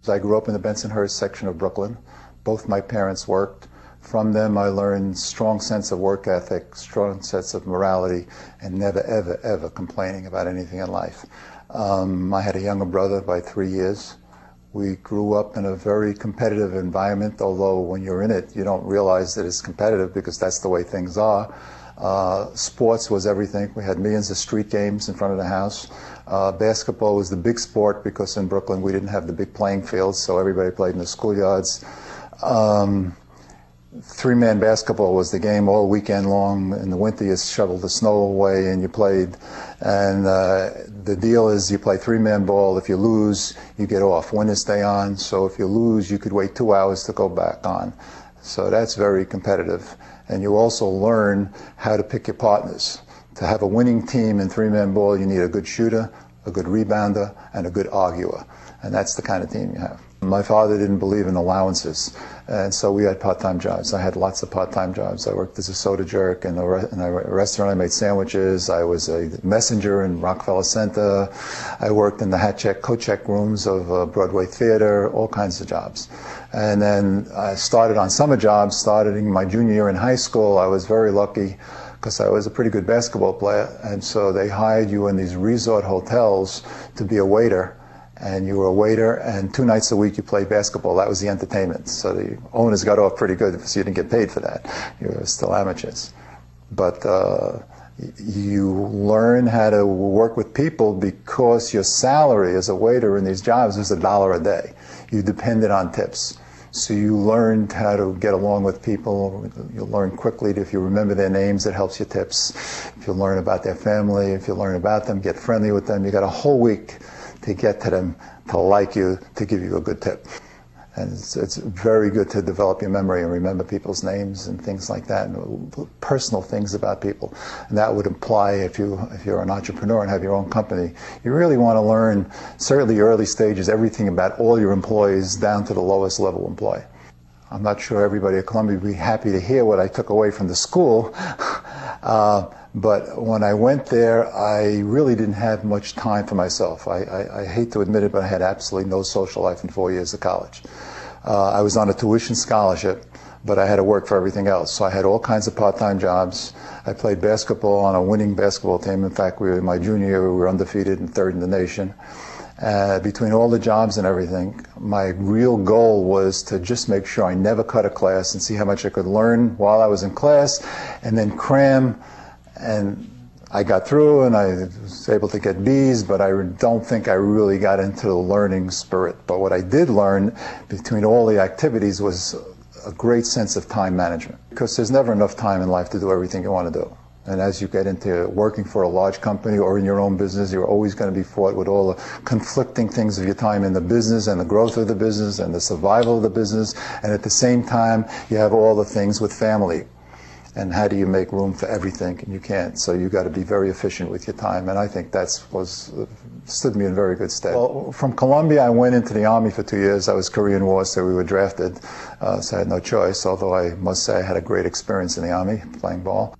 I grew up in the Bensonhurst section of Brooklyn. Both my parents worked. From them I learned strong sense of work ethic, strong sense of morality, and never, ever, ever complaining about anything in life. I had a younger brother by 3 years. We grew up in a very competitive environment, although when you're in it, you don't realize that it's competitive because that's the way things are. Sports was everything. We had millions of street games in front of the house. Basketball was the big sport because in Brooklyn we didn't have the big playing fields, so everybody played in the schoolyards. Three-man basketball was the game all weekend long. In the winter you shoveled the snow away and you played. And the deal is you play three-man ball. If you lose, you get off. Winners stay on. So if you lose, you could wait 2 hours to go back on. So that's very competitive. And you also learn how to pick your partners. To have a winning team in three-man ball, you need a good shooter, a good rebounder, and a good arguer. And that's the kind of team you have. My father didn't believe in allowances, and so we had part-time jobs. I had lots of part-time jobs. I worked as a soda jerk in a restaurant. I made sandwiches. I was a messenger in Rockefeller Center. I worked in the coat check rooms of Broadway Theater, all kinds of jobs. And then I started on summer jobs. Starting my junior year in high school, I was very lucky because I was a pretty good basketball player, and so they hired you in these resort hotels to be a waiter. And you were a waiter, and 2 nights a week you played basketball. That was the entertainment. So the owners got off pretty good because you didn't get paid for that. You were still amateurs. But you learn how to work with people because your salary as a waiter in these jobs was $1 a day. You depended on tips. So you learned how to get along with people. You'll learn quickly if you remember their names, it helps your tips. If you learn about their family, if you learn about them, get friendly with them. You got a whole week to get to them, to like you, to give you a good tip. And it's very good to develop your memory and remember people's names and things like that, and personal things about people. And that would imply if you're an entrepreneur and have your own company, you really want to learn, certainly early stages, everything about all your employees down to the lowest level employee. I'm not sure everybody at Columbia would be happy to hear what I took away from the school. But when I went there, I really didn't have much time for myself. I hate to admit it, but I had absolutely no social life in 4 years of college. I was on a tuition scholarship, but I had to work for everything else. So I had all kinds of part-time jobs. I played basketball on a winning basketball team. In fact, in my junior year, we were undefeated and third in the nation. Between all the jobs and everything, my real goal was to just make sure I never cut a class and see how much I could learn while I was in class, and then cram. And I got through and I was able to get B's, but I don't think I really got into the learning spirit. But what I did learn between all the activities was a great sense of time management, because there's never enough time in life to do everything you want to do. And as you get into working for a large company or in your own business, you're always going to be fought with all the conflicting things of your time in the business and the growth of the business and the survival of the business. And at the same time, you have all the things with family. And how do you make room for everything? And you can't. So you've got to be very efficient with your time. And I think that stood me in very good stead. Well, from Columbia, I went into the Army for 2 years. I was Korean War, so we were drafted. So I had no choice, although I must say I had a great experience in the Army, playing ball.